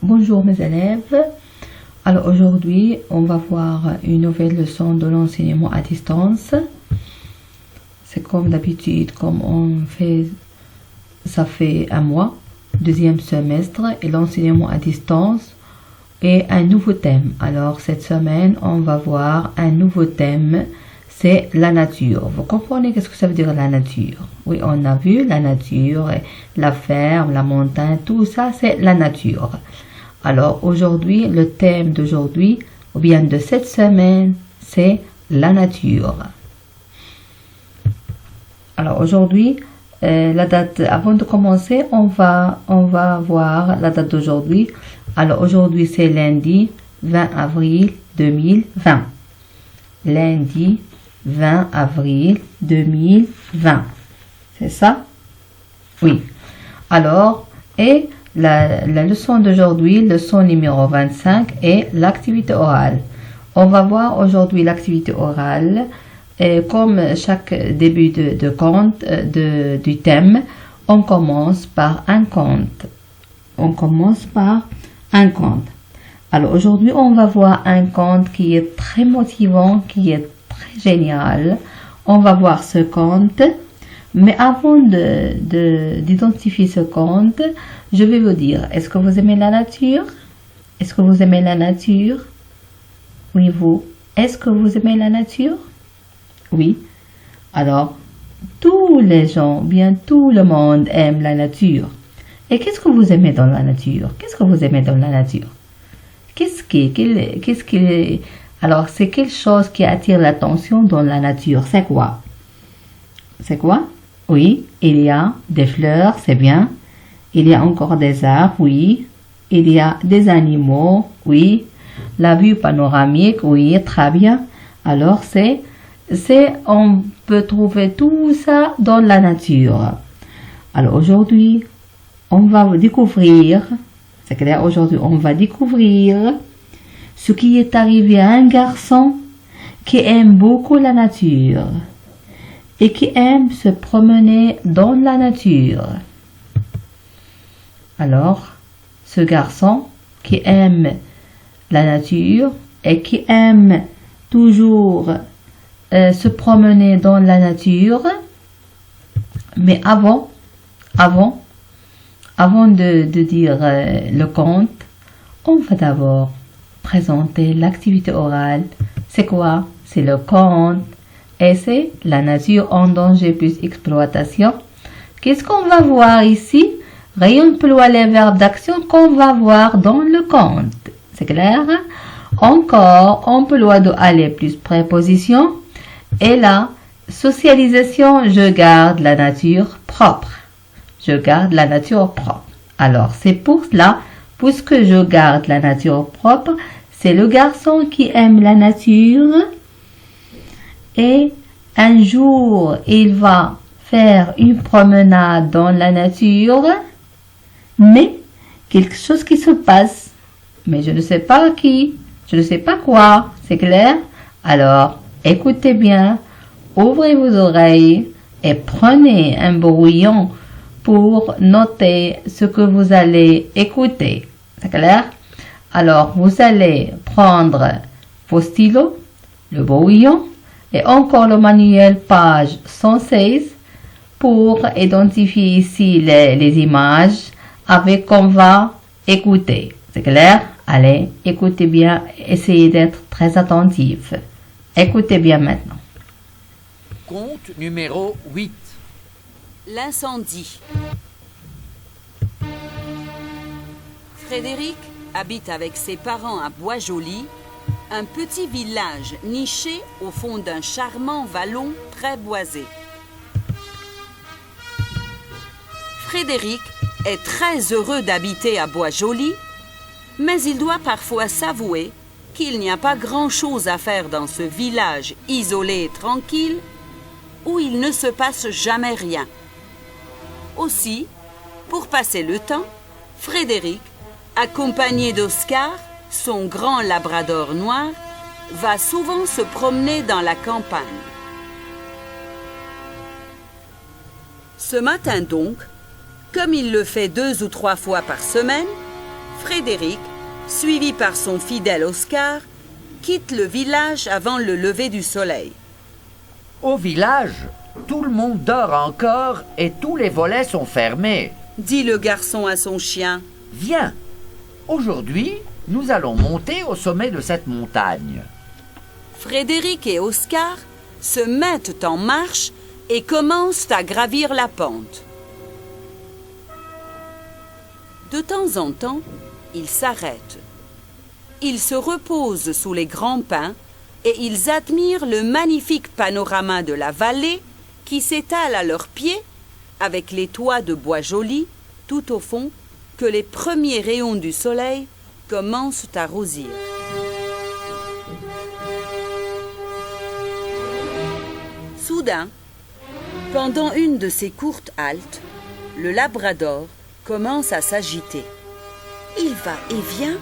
Bonjour mes élèves. Alors aujourd'hui, on va voir une nouvelle leçon de l'enseignement à distance. C'est comme d'habitude, comme on fait, ça fait un mois, deuxième semestre, et l'enseignement à distance est un nouveau thème. Alors cette semaine, on va voir un nouveau thème, c'est la nature. Vous comprenez qu'est-ce que ça veut dire la nature? Oui, on a vu la nature, la ferme, la montagne, tout ça, c'est la nature. Alors aujourd'hui, le thème d'aujourd'hui, ou bien de cette semaine, c'est la nature. Alors aujourd'hui, la date, avant de commencer, on va voir la date d'aujourd'hui. Alors aujourd'hui, c'est lundi 20 avril 2020. Lundi 20 avril 2020. C'est ça? Oui. Alors, et la leçon d'aujourd'hui, leçon numéro 25, est l'activité orale. On va voir aujourd'hui l'activité orale. Et comme chaque début de conte, du thème, on commence par un conte. On commence par un conte. Alors aujourd'hui, on va voir un conte qui est très motivant, qui est très génial. On va voir ce conte. Mais avant d'identifier ce conte, je vais vous dire, est-ce que vous aimez la nature? Est-ce que vous aimez la nature? Oui, vous. Est-ce que vous aimez la nature? Oui. Alors, tous les gens, bien tout le monde aime la nature. Et qu'est-ce que vous aimez dans la nature? Qu'est-ce que vous aimez dans la nature? Alors, c'est quelque chose qui attire l'attention dans la nature. C'est quoi? C'est quoi? Oui, il y a des fleurs, c'est bien. Il y a encore des arbres, oui. Il y a des animaux, oui. La vue panoramique, oui, très bien. Alors, on peut trouver tout ça dans la nature. Alors, aujourd'hui, on va découvrir, c'est clair, aujourd'hui, on va découvrir ce qui est arrivé à un garçon qui aime beaucoup la nature et qui aime se promener dans la nature. Alors, ce garçon qui aime la nature et qui aime toujours se promener dans la nature, mais avant de dire le conte, on va d'abord présenter l'activité orale. C'est quoi? C'est le conte. Et c'est la nature en danger plus exploitation. Qu'est-ce qu'on va voir ici? Réemploie les verbes d'action qu'on va voir dans le conte. C'est clair? Encore, emploi de aller plus préposition. Et là, socialisation, je garde la nature propre. Je garde la nature propre. Alors, c'est pour cela, puisque je garde la nature propre, c'est le garçon qui aime la nature. Et un jour, il va faire une promenade dans la nature, mais quelque chose qui se passe. Mais je ne sais pas qui, je ne sais pas quoi, c'est clair? Alors, écoutez bien, ouvrez vos oreilles et prenez un brouillon pour noter ce que vous allez écouter. C'est clair? Alors, vous allez prendre vos stylos, le brouillon, et encore le manuel page 116 pour identifier ici les images avec qu'on va écouter. C'est clair? Allez, écoutez bien, essayez d'être très attentif. Écoutez bien maintenant. Conte numéro 8. L'incendie. Frédéric habite avec ses parents à Bois-Joli, un petit village niché au fond d'un charmant vallon très boisé. Frédéric est très heureux d'habiter à Bois-Joli, mais il doit parfois s'avouer qu'il n'y a pas grand-chose à faire dans ce village isolé et tranquille où il ne se passe jamais rien. Aussi, pour passer le temps, Frédéric, accompagné d'Oscar, son grand labrador noir, va souvent se promener dans la campagne. Ce matin donc, comme il le fait 2 ou 3 fois par semaine, Frédéric, suivi par son fidèle Oscar, quitte le village avant le lever du soleil. Au village, tout le monde dort encore et tous les volets sont fermés. Dit le garçon à son chien. Viens, aujourd'hui, nous allons monter au sommet de cette montagne. Frédéric et Oscar se mettent en marche et commencent à gravir la pente. De temps en temps, ils s'arrêtent. Ils se reposent sous les grands pins et ils admirent le magnifique panorama de la vallée qui s'étale à leurs pieds avec les toits de bois jolis tout au fond que les premiers rayons du soleil commencent à rosir. Soudain, pendant une de ces courtes haltes, le labrador commence à s'agiter. Il va et vient,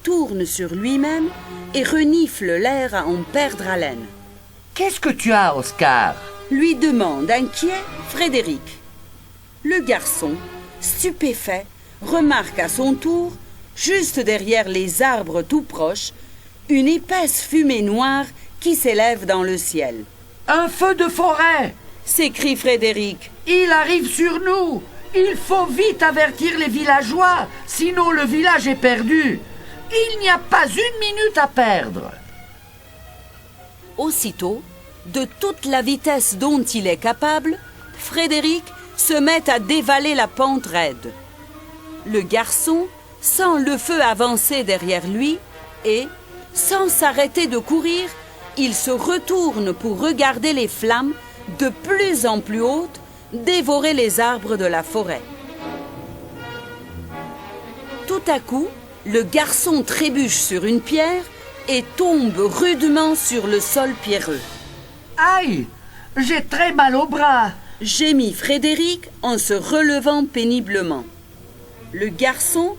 tourne sur lui-même et renifle l'air à en perdre haleine. Qu'est-ce que tu as, Oscar? Lui demande inquiet Frédéric. Le garçon, stupéfait, remarque à son tour, juste derrière les arbres tout proches, une épaisse fumée noire qui s'élève dans le ciel. Un feu de forêt! S'écrie Frédéric. Il arrive sur nous! Il faut vite avertir les villageois, sinon le village est perdu. Il n'y a pas une minute à perdre. Aussitôt, de toute la vitesse dont il est capable, Frédéric se met à dévaler la pente raide. Le garçon sent le feu avancer derrière lui et, sans s'arrêter de courir, il se retourne pour regarder les flammes de plus en plus hautes dévorer les arbres de la forêt. Tout à coup, le garçon trébuche sur une pierre et tombe rudement sur le sol pierreux. Aïe! J'ai très mal au bras. Gémit Frédéric en se relevant péniblement. Le garçon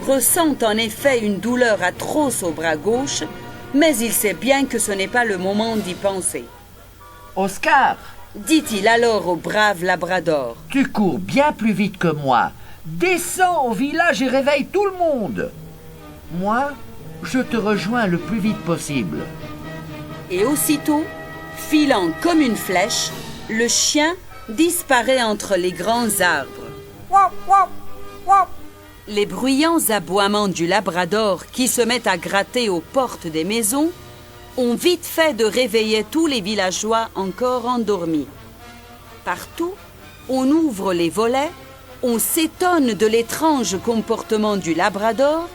ressent en effet une douleur atroce au bras gauche, mais il sait bien que ce n'est pas le moment d'y penser. Oscar, Dit-il alors au brave labrador. tu cours bien plus vite que moi. Descends au village et réveille tout le monde. Moi, je te rejoins le plus vite possible. Et aussitôt, filant comme une flèche, le chien disparaît entre les grands arbres. Les bruyants aboiements du labrador qui se met à gratter aux portes des maisons ont vite fait de réveiller tous les villageois encore endormis. Partout, on ouvre les volets, on s'étonne de l'étrange comportement du labrador,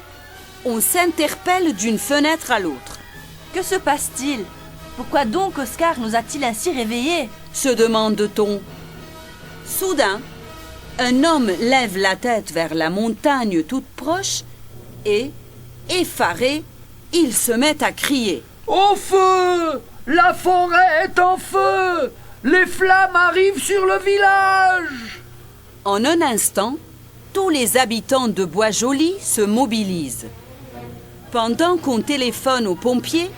on s'interpelle d'une fenêtre à l'autre. Que se passe-t-il? Pourquoi donc Oscar nous a-t-il ainsi réveillés? Se demande-t-on. Soudain, un homme lève la tête vers la montagne toute proche et, effaré, il se met à crier. Au feu! La forêt est en feu! Les flammes arrivent sur le village! En un instant, tous les habitants de Bois-Joli se mobilisent. Pendant qu'on téléphone aux pompiers,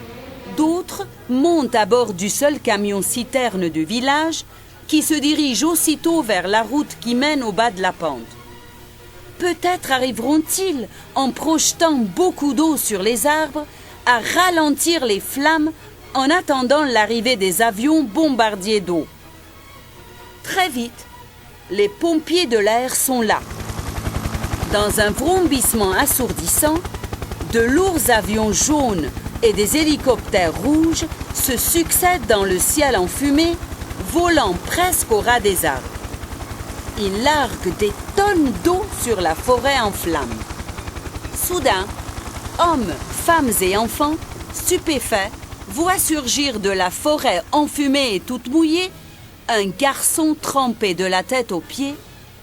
d'autres montent à bord du seul camion-citerne du village qui se dirige aussitôt vers la route qui mène au bas de la pente. Peut-être arriveront-ils, en projetant beaucoup d'eau sur les arbres, à ralentir les flammes en attendant l'arrivée des avions bombardiers d'eau. Très vite, les pompiers de l'air sont là. Dans un vrombissement assourdissant, de lourds avions jaunes et des hélicoptères rouges se succèdent dans le ciel en fumée, volant presque au ras des arbres. Ils larguent des tonnes d'eau sur la forêt en flammes. Soudain, hommes, femmes et enfants, stupéfaits, voient surgir de la forêt enfumée et toute mouillée un garçon trempé de la tête aux pieds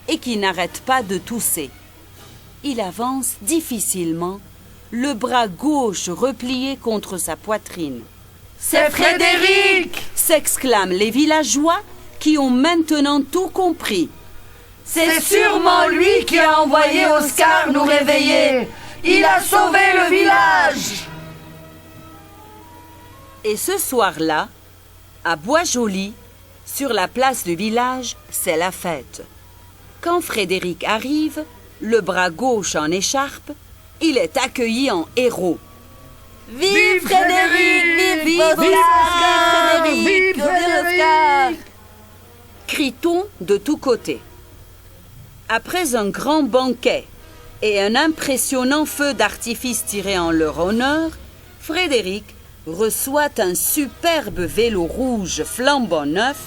et qui n'arrête pas de tousser. Il avance difficilement, le bras gauche replié contre sa poitrine. « C'est Frédéric !» s'exclament les villageois qui ont maintenant tout compris. « C'est sûrement lui qui a envoyé Oscar nous réveiller. Il a sauvé le village !» Et ce soir-là, à Bois-Joli, sur la place du village, c'est la fête. Quand Frédéric arrive, le bras gauche en écharpe, il est accueilli en héros. Vive Frédéric! Vive Oscar! Vive Oscar! Crie-t-on de tous côtés. Après un grand banquet et un impressionnant feu d'artifice tiré en leur honneur, Frédéric reçoit un superbe vélo rouge flambant neuf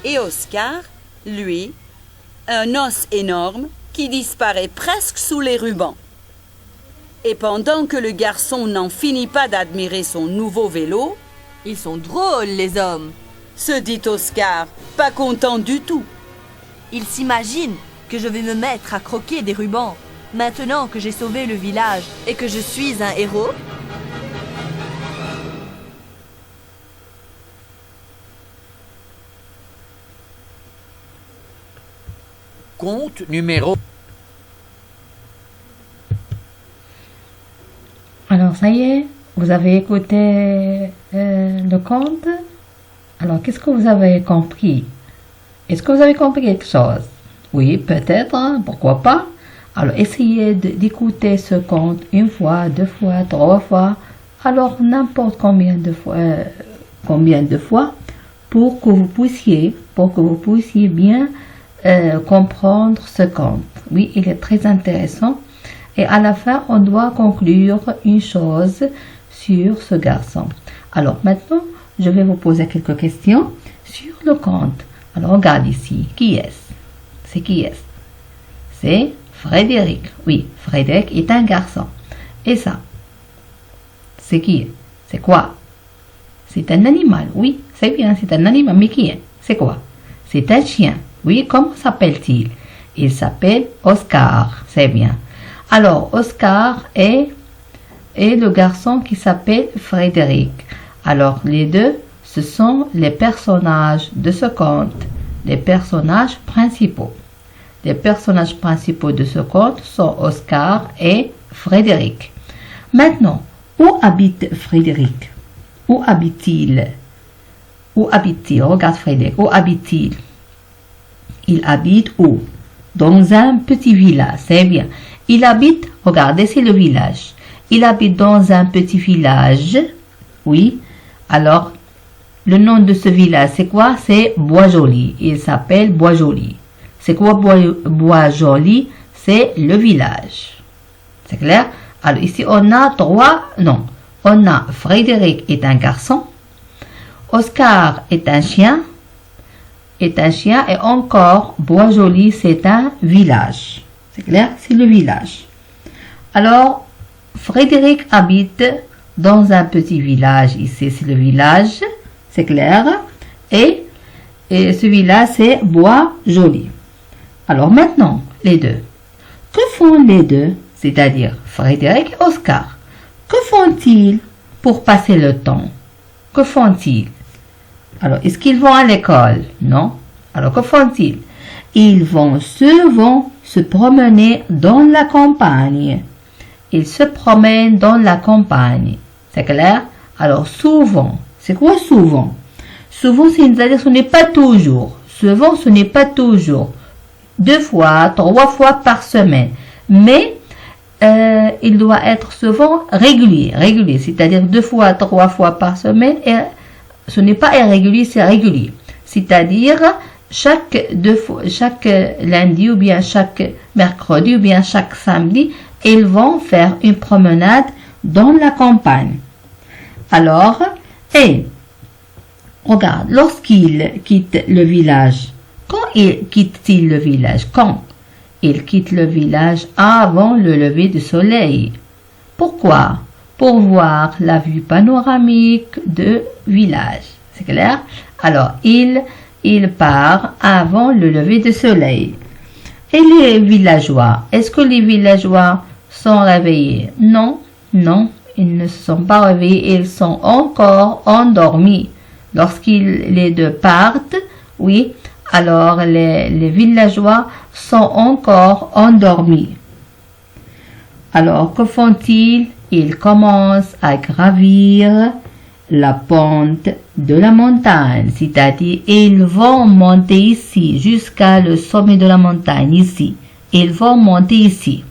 et Oscar, lui, un os énorme qui disparaît presque sous les rubans. Et pendant que le garçon n'en finit pas d'admirer son nouveau vélo, Ils sont drôles, les hommes. se dit Oscar, pas content du tout. Ils s'imaginent que je vais me mettre à croquer des rubans, maintenant que j'ai sauvé le village et que je suis un héros. Conte numéro... Alors, ça y est, vous avez écouté le conte. Alors, qu'est-ce que vous avez compris? Est-ce que vous avez compris quelque chose? Oui, peut-être, hein, pourquoi pas? Alors, essayez d'écouter ce conte une fois, deux fois, trois fois. Alors, n'importe combien de fois, pour que vous puissiez bien comprendre ce conte. Oui, il est très intéressant. Et à la fin, on doit conclure une chose sur ce garçon. Alors maintenant, je vais vous poser quelques questions sur le conte. Alors regarde ici, qui est-ce? C'est qui est-ce? C'est Frédéric. Oui, Frédéric est un garçon. Et ça, c'est qui? C'est quoi? C'est un animal. Oui, c'est bien, c'est un animal. Mais qui est? C'est quoi? C'est un chien. Oui, comment s'appelle-t-il? Il s'appelle Oscar. C'est bien. Alors, Oscar est le garçon qui s'appelle Frédéric. Alors, les deux, ce sont les personnages de ce conte, les personnages principaux. Les personnages principaux de ce conte sont Oscar et Frédéric. Maintenant, où habite Frédéric? Où habite-t-il? Où habite-t-il? Regarde Frédéric, où habite-t-il? Il habite où? Dans un petit village, c'est bien. Il habite, regardez, c'est le village. Il habite dans un petit village. Oui. Alors, le nom de ce village, c'est quoi? C'est Boisjoli. Il s'appelle Boisjoli. C'est quoi Boisjoli? C'est le village. C'est clair? Alors, ici, on a on a Frédéric est un garçon. Oscar est un chien. Et encore, Boisjoli, c'est un village. C'est clair? C'est le village. Alors, Frédéric habite dans un petit village. Ici, c'est le village. C'est clair? Et ce village, c'est Boisjoli. Alors maintenant, les deux. Que font les deux? C'est-à-dire Frédéric et Oscar. Que font-ils pour passer le temps? Que font-ils? Alors, est-ce qu'ils vont à l'école? Non. Alors, que font-ils? Ils vont souvent se promener dans la campagne. Ils se promènent dans la campagne. C'est clair? Alors, souvent. C'est quoi souvent? Souvent, c'est-à-dire ce n'est pas toujours. Souvent, ce n'est pas toujours. 2 fois, 3 fois par semaine. Mais, il doit être souvent régulier. Régulier, c'est-à-dire 2 fois, 3 fois par semaine. Et ce n'est pas irrégulier, c'est régulier. C'est-à-dire, chaque lundi ou bien chaque mercredi ou bien chaque samedi, ils vont faire une promenade dans la campagne. Alors, regarde, lorsqu'ils quittent le village, quand quittent-ils le village? Quand? Ils quittent le village avant le lever du soleil. Pourquoi? Pour voir la vue panoramique du village. C'est clair? Alors, il part avant le lever du soleil. Et les villageois, est-ce que les villageois sont réveillés? Non, ils ne se sont pas réveillés, ils sont encore endormis. Les deux partent, oui, alors les villageois sont encore endormis. Alors, que font-ils? Ils commencent à gravir la pente de la montagne, c'est-à-dire ils vont monter ici jusqu'à le sommet de la montagne, ici. Ils vont monter ici.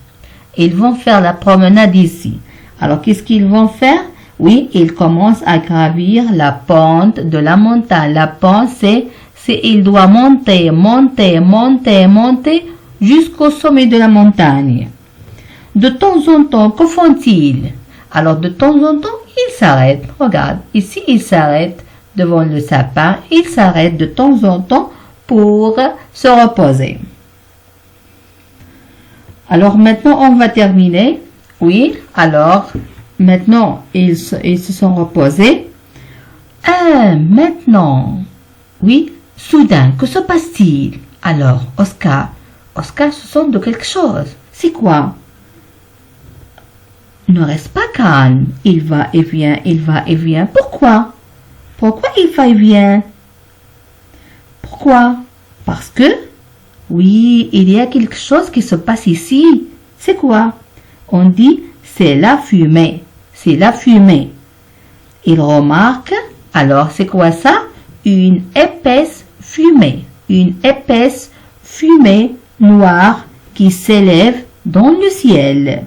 Ils vont faire la promenade ici. Alors, qu'est-ce qu'ils vont faire? Oui, ils commencent à gravir la pente de la montagne. La pente, il doit monter, monter, monter, monter jusqu'au sommet de la montagne. De temps en temps, que font-ils? Alors, de temps en temps, ils s'arrêtent. Regarde, ici, ils s'arrêtent devant le sapin. Ils s'arrêtent de temps en temps pour se reposer. Alors, maintenant, on va terminer. Oui, alors, maintenant, ils se sont reposés. Maintenant, oui, soudain, que se passe-t-il? Alors, Oscar se sent de quelque chose. C'est quoi? Ne reste pas calme. Il va et vient, il va et vient. Pourquoi? Pourquoi il va et vient? Pourquoi? Parce que, oui, il y a quelque chose qui se passe ici. C'est quoi? On dit, c'est la fumée. C'est la fumée. Il remarque, alors c'est quoi ça? Une épaisse fumée. Une épaisse fumée noire qui s'élève dans le ciel.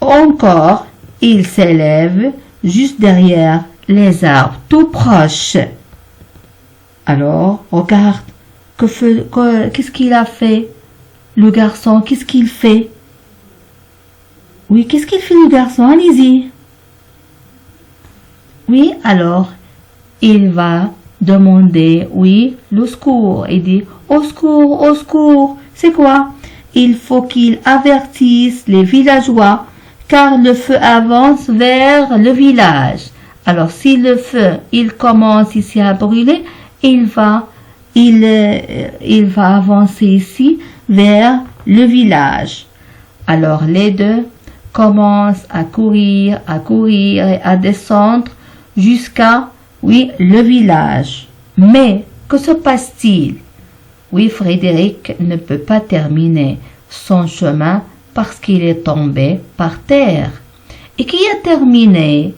Encore, il s'élève juste derrière les arbres, tout proche. Alors, regarde, qu'est-ce qu'il a fait? Le garçon, qu'est-ce qu'il fait? Oui, qu'est-ce qu'il fait le garçon? Allez-y. Oui, alors, il va demander, oui, le secours. Il dit, au secours, au secours. C'est quoi? Il faut qu'il avertisse les villageois, car le feu avance vers le village. Alors, si le feu, il commence ici à brûler, il va avancer ici vers le village. Alors, les deux commencent à courir et à descendre jusqu'à, oui, le village. Mais, que se passe-t-il? Oui, Frédéric ne peut pas terminer son chemin parce qu'il est tombé par terre. Et qui a terminé?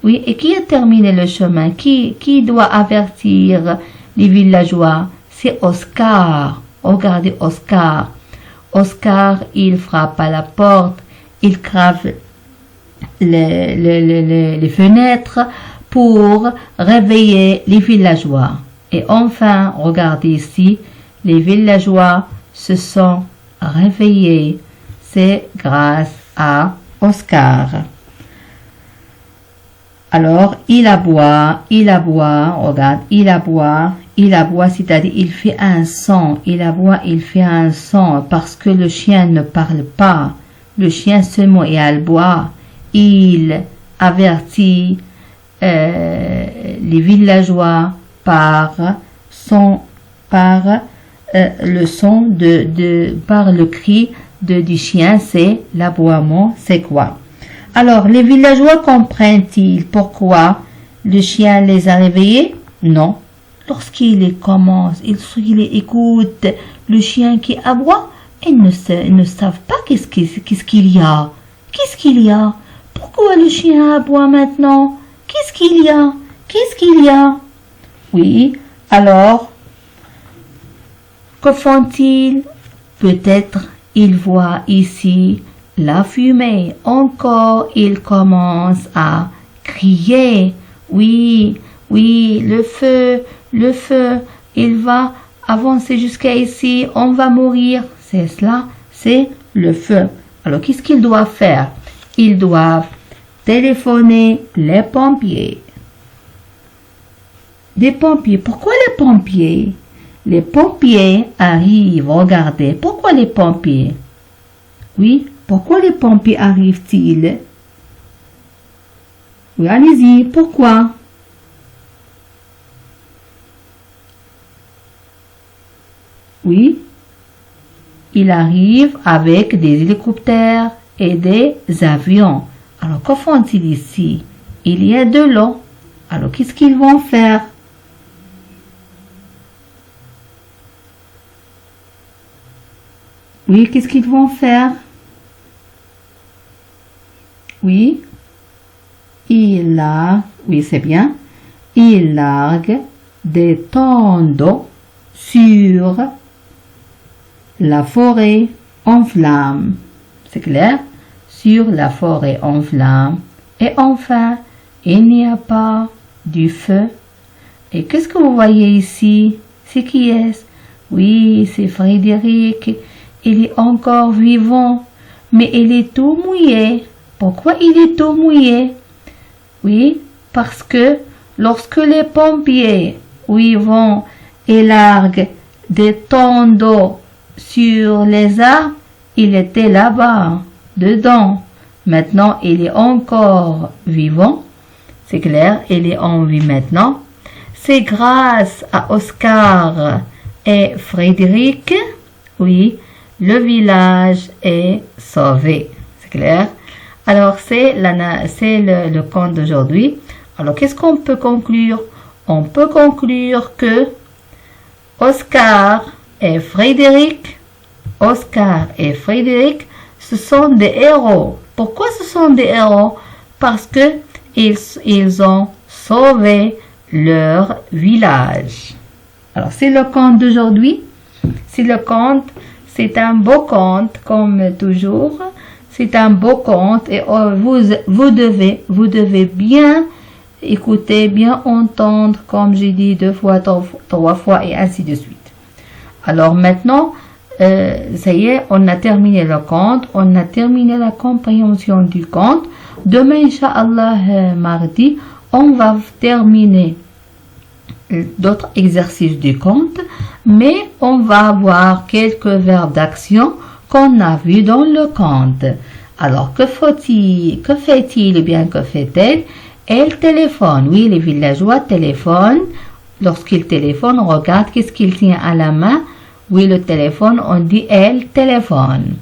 Oui, et qui a terminé le chemin? Qui doit avertir les villageois? C'est Oscar. Regardez Oscar. Oscar, il frappe à la porte, il crave les fenêtres pour réveiller les villageois. Et enfin, regardez ici, les villageois se sont réveillés. C'est grâce à Oscar. Alors, il aboie, regarde, il aboie, c'est-à-dire il fait un son, il aboie, il fait un son, parce que le chien ne parle pas. Le chien seulement et aboie, il avertit les villageois par le son par le cri du chien, c'est l'aboiement, c'est quoi? Alors, les villageois comprennent-ils pourquoi le chien les a réveillés? Non. Lorsqu'ils commencent, ils écoutent le chien qui aboie, ils ne savent pas qu'est-ce qu'il y a. Qu'est-ce qu'il y a? Pourquoi le chien aboie maintenant? Qu'est-ce qu'il y a? Qu'est-ce qu'il y a? Oui, alors, que font-ils? Peut-être ils voient ici la fumée. Encore, ils commencent à crier. Oui, le feu, il va avancer jusqu'à ici, on va mourir. C'est cela, c'est le feu. Alors, qu'est-ce qu'ils doivent faire? Ils doivent téléphoner les pompiers. Des pompiers. Pourquoi les pompiers? Les pompiers arrivent. Regardez. Pourquoi les pompiers? Oui, pourquoi les pompiers arrivent-ils? Oui, allez-y. Pourquoi? Oui, ils arrivent avec des hélicoptères et des avions. Alors, que font-ils ici? Il y a de l'eau. Alors, qu'est-ce qu'ils vont faire? Oui, qu'est-ce qu'ils vont faire? Oui, oui, c'est bien. Ils larguent des tonnes d'eau sur la forêt. en flamme. C'est clair? Sur la forêt en flamme. Et enfin, il n'y a pas du feu. Et qu'est-ce que vous voyez ici? C'est qui est-ce? Oui, c'est Frédéric. Il est encore vivant, mais il est tout mouillé. Pourquoi il est tout mouillé? Oui, parce que lorsque les pompiers, vont et larguent des tonnes d'eau sur les arbres, il était là-bas, dedans. Maintenant, il est encore vivant. C'est clair, il est en vie maintenant. C'est grâce à Oscar et Frédéric, le village est sauvé. C'est clair? Alors, c'est le conte d'aujourd'hui. Alors, qu'est-ce qu'on peut conclure? On peut conclure que Oscar et Frédéric, ce sont des héros. Pourquoi ce sont des héros? Parce que ils ont sauvé leur village. Alors, c'est le conte d'aujourd'hui. C'est un beau conte, comme toujours. C'est un beau conte et vous devez bien écouter, bien entendre, comme j'ai dit 2 fois, 3 fois et ainsi de suite. Alors maintenant, ça y est, on a terminé le conte, on a terminé la compréhension du conte. Demain, Inch'Allah, mardi, on va terminer d'autres exercices du conte, mais on va voir quelques verbes d'action qu'on a vus dans le conte. Alors, que fait-il ou bien que fait-elle? Elle téléphone. Oui, les villageois téléphonent. Lorsqu'ils téléphonent, on regarde qu'est-ce qu'il tient à la main. Oui, le téléphone, on dit elle téléphone.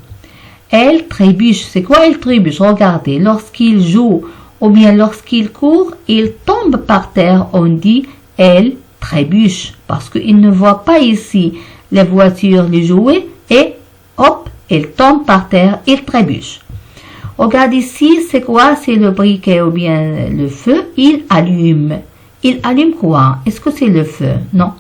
Elle trébuche. C'est quoi elle trébuche? Regardez, lorsqu'il joue ou bien lorsqu'il court, il tombe par terre. On dit elle trébuche parce qu'il ne voit pas ici les voitures, les jouets et hop, il tombe par terre, il trébuche. Regarde ici, c'est quoi? C'est le briquet ou bien le feu. Il allume. Il allume quoi? Est-ce que c'est le feu? Non.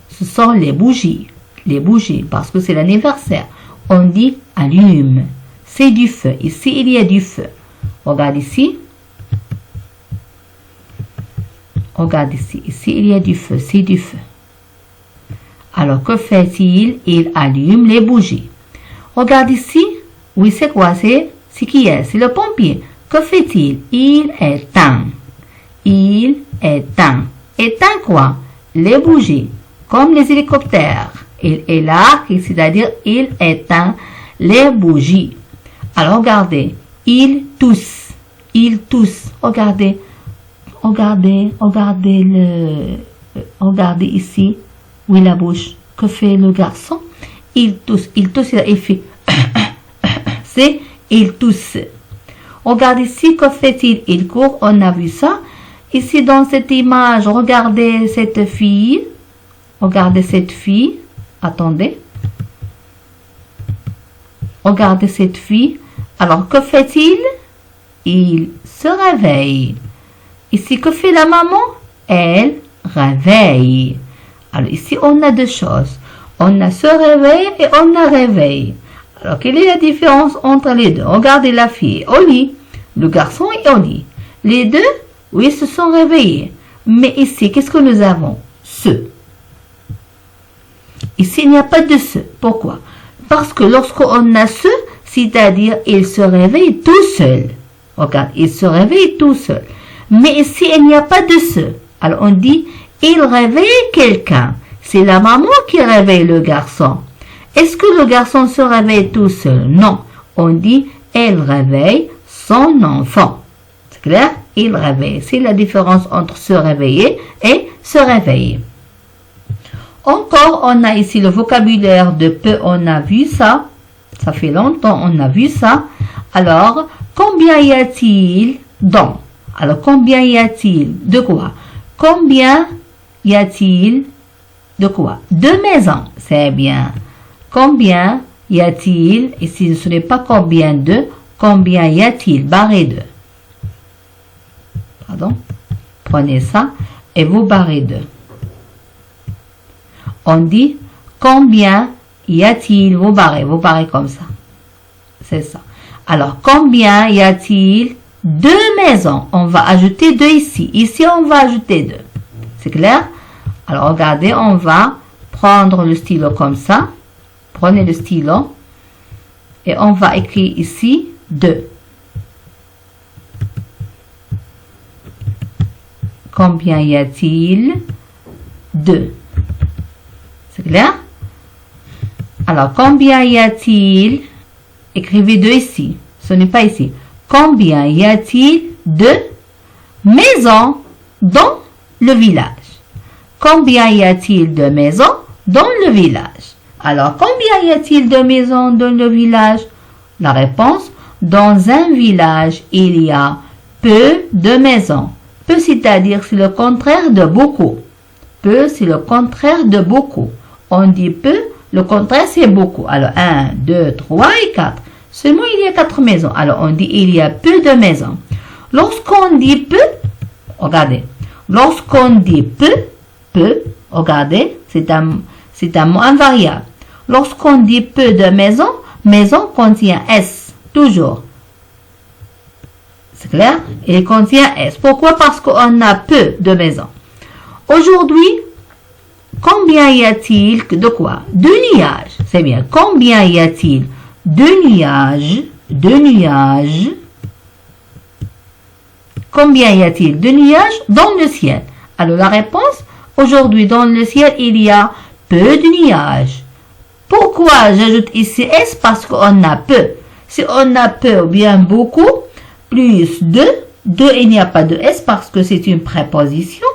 Ce sont les bougies. Les bougies, parce que c'est l'anniversaire. On dit allume. C'est du feu. Ici, il y a du feu. Regarde ici. Regarde ici. Ici, il y a du feu. C'est du feu. Alors, que fait-il? Il allume les bougies. Regarde ici. Oui, c'est quoi? C'est qui est? C'est le pompier. Que fait-il? Il éteint. Il éteint. Éteint quoi? Les bougies. Comme les hélicoptères. Il est là, c'est-à-dire il éteint les bougies. Alors regardez. Il tousse. Il tousse. Regardez. Regardez ici. Oui, la bouche. Que fait le garçon? Il tousse. Il fait. C'est il tousse. Regarde ici, que fait-il? Il court, on a vu ça. Ici, dans cette image, regardez cette fille. Regardez cette fille. Attendez. Regardez cette fille. Alors, que fait-il? Il se réveille. Ici, que fait la maman? Elle réveille. Alors, ici, on a 2 choses. On a se réveille et on a réveille. Alors, quelle est la différence entre les deux? Regardez la fille au lit. Le garçon est au lit. Les deux, oui, se sont réveillés. Mais ici, qu'est-ce que nous avons? Ce. Ici, il n'y a pas de ce. Pourquoi? Parce que lorsqu'on a ce, c'est-à-dire, il se réveille tout seul. Regarde, il se réveille tout seul. Mais ici, il n'y a pas de ce. Alors, on dit, il réveille quelqu'un. C'est la maman qui réveille le garçon. Est-ce que le garçon se réveille tout seul? Non. On dit, elle réveille son enfant. C'est clair? Il réveille. C'est la différence entre se réveiller et se réveiller. Encore, on a ici le vocabulaire de peu. On a vu ça. Ça fait longtemps, on a vu ça. Alors, combien y a-t-il dans? Alors, combien y a-t-il de quoi? Combien y a-t-il de quoi? De maisons. C'est bien. Combien y a-t-il, ici ce n'est pas combien de, combien y a-t-il, barré de. Pardon. Prenez ça et vous barrez de. On dit combien y a-t-il, vous barrez comme ça. c'est ça. Alors, combien y a-t-il de maisons? On va ajouter 2 ici. Ici, on va ajouter 2. C'est clair? Alors, regardez, on va prendre le stylo comme ça. Prenez le stylo. Et on va écrire ici 2. Combien y a-t-il? 2. C'est clair? Alors, combien y a-t-il? Écrivez 2 ici. Ce n'est pas ici. Combien y a-t-il de maisons dans le village? Combien y a-t-il de maisons dans le village? Alors, combien y a-t-il de maisons dans le village? La réponse, dans un village, il y a peu de maisons. Peu, c'est-à-dire, c'est le contraire de beaucoup. Peu, c'est le contraire de beaucoup. On dit peu, le contraire, c'est beaucoup. Alors, 1, 2, 3 et 4. Seulement, il y a 4 maisons. Alors, on dit il y a peu de maisons. Lorsqu'on dit peu, regardez. Lorsqu'on dit peu, regardez, c'est un mot invariable. Lorsqu'on dit peu de maisons, maison contient S, toujours. C'est clair? Il contient S. Pourquoi? Parce qu'on a peu de maisons. Aujourd'hui, combien y a-t-il de quoi? De nuages. C'est bien. Combien y a-t-il de nuages? De nuages. Combien y a-t-il de nuages dans le ciel? Alors la réponse, aujourd'hui dans le ciel, il y a peu de nuages. Pourquoi j'ajoute ici S? Parce qu'on a peu. Si on a peu ou bien beaucoup, plus 2, il n'y a pas de S parce que c'est une préposition.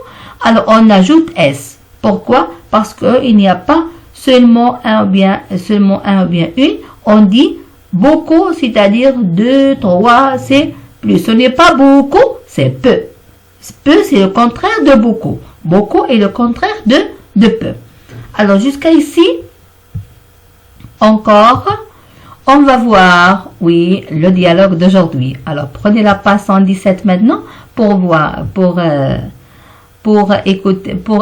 Alors on ajoute S. Pourquoi? Parce qu'il n'y a pas seulement un ou bien une. On dit beaucoup, c'est-à-dire 2, 3, c'est plus. Ce n'est pas beaucoup, c'est peu. Peu, c'est le contraire de beaucoup. Beaucoup est le contraire de peu. Alors jusqu'à ici, encore, on va voir, oui, le dialogue d'aujourd'hui. Alors prenez la page 117 maintenant pour voir, pour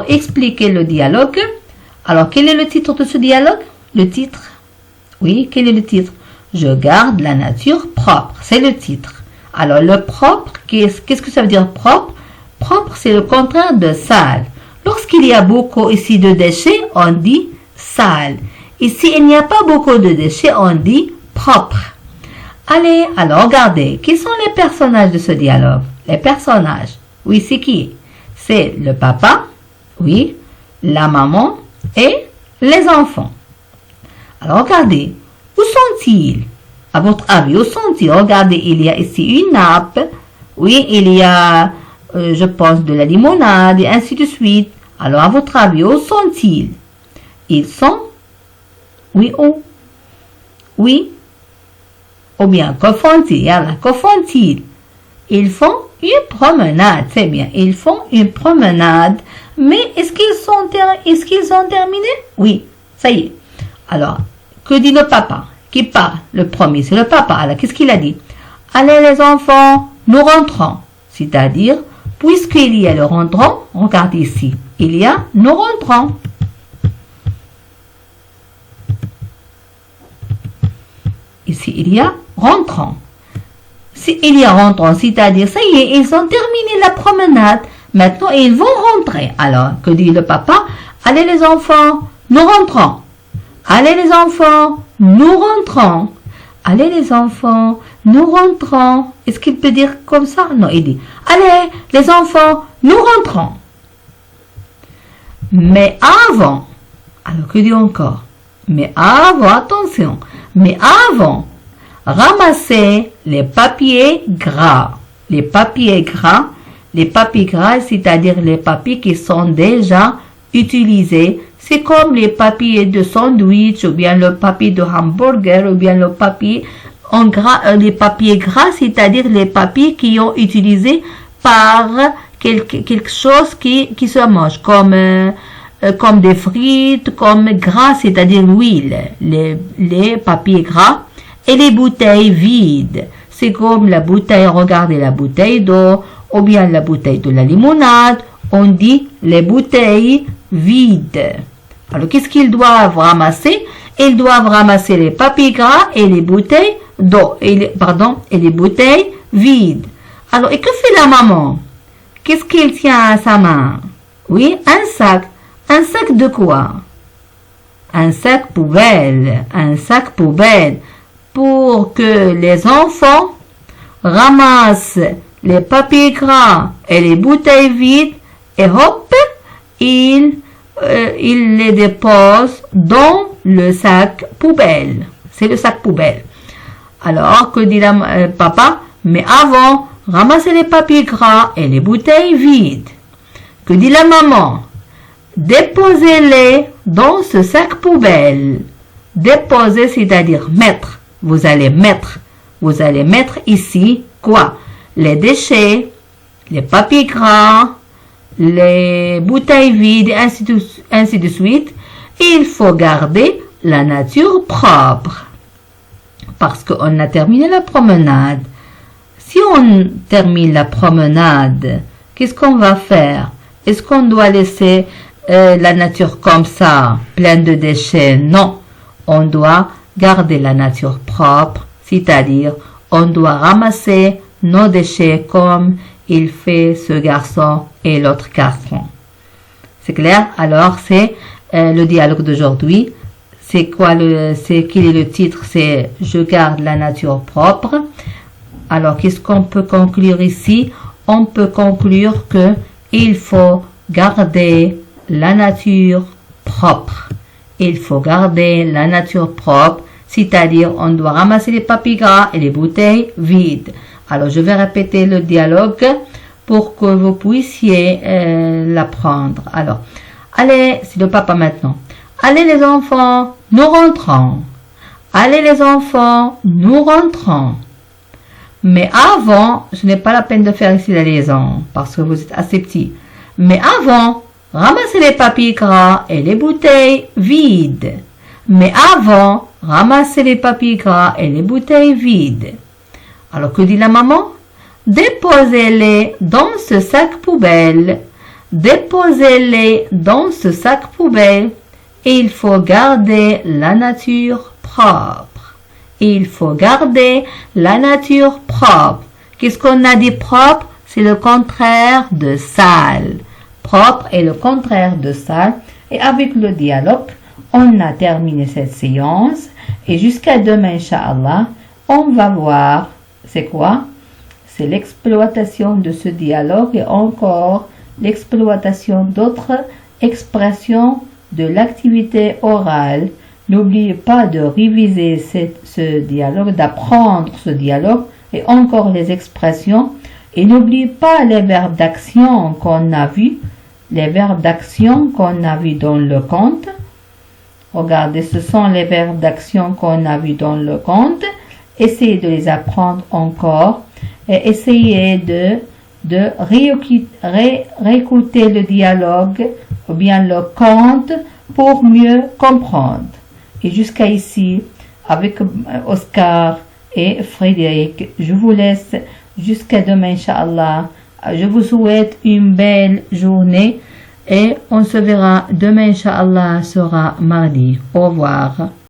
expliquer le dialogue. Alors quel est le titre de ce dialogue? Le titre, oui, quel est le titre? Je garde la nature propre, c'est le titre. Alors le propre, qu'est-ce que ça veut dire propre? Propre, c'est le contraire de sale. Lorsqu'il y a beaucoup ici de déchets, on dit sale. Ici, il n'y a pas beaucoup de déchets, on dit propre. Allez, alors regardez, qui sont les personnages de ce dialogue? Les personnages, oui, c'est qui? C'est le papa, oui, la maman et les enfants. Alors regardez, où sont-ils? À votre avis, où sont-ils? Regardez, il y a ici une nappe, oui, il y a, je pense, de la limonade et ainsi de suite. Alors à votre avis, où sont-ils? Ils sont, oui, où? Oui. Ou bien, que font-ils? Que font-ils? Ils font une promenade, c'est bien. Ils font une promenade. Mais est-ce qu'ils ont terminé? Oui, ça y est. Alors, que dit le papa? Qui parle? Le premier, c'est le papa. Alors, qu'est-ce qu'il a dit? Allez les enfants, nous rentrons. C'est-à-dire, puisqu'il y a le rentrons, regardez ici. Il y a nous rentrons. Ici, il y a rentrons. Il y a rentrons, c'est-à-dire, ça y est, ils ont terminé la promenade. Maintenant, ils vont rentrer. Alors, que dit le papa? Allez les enfants, nous rentrons. Allez les enfants, nous rentrons. Allez les enfants, nous rentrons. Est-ce qu'il peut dire comme ça? Non, il dit, allez les enfants, nous rentrons. Mais avant, alors que dit encore? Mais avant, attention, mais avant, ramassez les papiers gras. Les papiers gras, c'est-à-dire les papiers qui sont déjà utilisés. C'est comme les papiers de sandwich, ou bien le papier de hamburger, ou bien le papier en gras, les papiers gras, c'est-à-dire les papiers qui ont utilisé par quelque chose qui se mange, comme des frites, comme gras, c'est-à-dire l'huile, les papiers gras, et les bouteilles vides. C'est comme la bouteille, regardez la bouteille d'eau, ou bien la bouteille de la limonade, on dit les bouteilles vides. Alors, qu'est-ce qu'ils doivent ramasser? ils doivent ramasser les papiers gras et les bouteilles d'eau, et les bouteilles vides. Alors, et que fait la maman? Qu'est-ce qu'il tient à sa main? Oui, un sac. Un sac de quoi? Un sac poubelle. Un sac poubelle. Pour que les enfants ramassent les papiers gras et les bouteilles vides et hop, ils les déposent dans le sac poubelle. C'est le sac poubelle. Alors, que dit papa? Mais avant, ramassez les papiers gras et les bouteilles vides. Que dit la maman? Déposez-les dans ce sac poubelle. Déposer, c'est-à-dire mettre. Vous allez mettre ici quoi? Les déchets, les papiers gras, les bouteilles vides, ainsi de suite. Il faut garder la nature propre. Parce qu'on a terminé la promenade. Si on termine la promenade, qu'est-ce qu'on va faire? Est-ce qu'on doit laisser la nature comme ça, pleine de déchets? Non. On doit garder la nature propre, c'est-à-dire on doit ramasser nos déchets comme il fait ce garçon et l'autre garçon. C'est clair? Alors c'est le dialogue d'aujourd'hui. C'est quel est le titre? C'est Je garde la nature propre. Alors qu'est-ce qu'on peut conclure ici? On peut conclure que il faut garder la nature propre. Il faut garder la nature propre, c'est-à-dire on doit ramasser les papiers gras et les bouteilles vides. Alors je vais répéter le dialogue pour que vous puissiez l'apprendre. Alors, allez, c'est le papa maintenant. Allez les enfants, nous rentrons. Allez les enfants, nous rentrons. Mais avant, ce n'est pas la peine de faire ici la liaison, parce que vous êtes assez petits. Mais avant, ramassez les papiers gras et les bouteilles vides. Mais avant, ramassez les papiers gras et les bouteilles vides. Alors que dit la maman? Déposez-les dans ce sac poubelle. Déposez-les dans ce sac poubelle. Et il faut garder la nature propre. Il faut garder la nature propre. Qu'est-ce qu'on a dit propre? C'est le contraire de sale. Propre est le contraire de sale. Et avec le dialogue, on a terminé cette séance. Et jusqu'à demain, Inch'Allah, on va voir, c'est quoi? C'est l'exploitation de ce dialogue et encore l'exploitation d'autres expressions de l'activité orale. N'oubliez pas de réviser ce dialogue, d'apprendre ce dialogue et encore les expressions. Et n'oubliez pas les verbes d'action qu'on a vus. Les verbes d'action qu'on a vus dans le conte. Regardez, ce sont les verbes d'action qu'on a vus dans le conte. Essayez de les apprendre encore. Et essayez de réécouter le dialogue ou bien le conte pour mieux comprendre. Et jusqu'à ici, avec Oscar et Frédéric, je vous laisse jusqu'à demain, Inch'Allah. Je vous souhaite une belle journée et on se verra demain, Inch'Allah, sera mardi. Au revoir.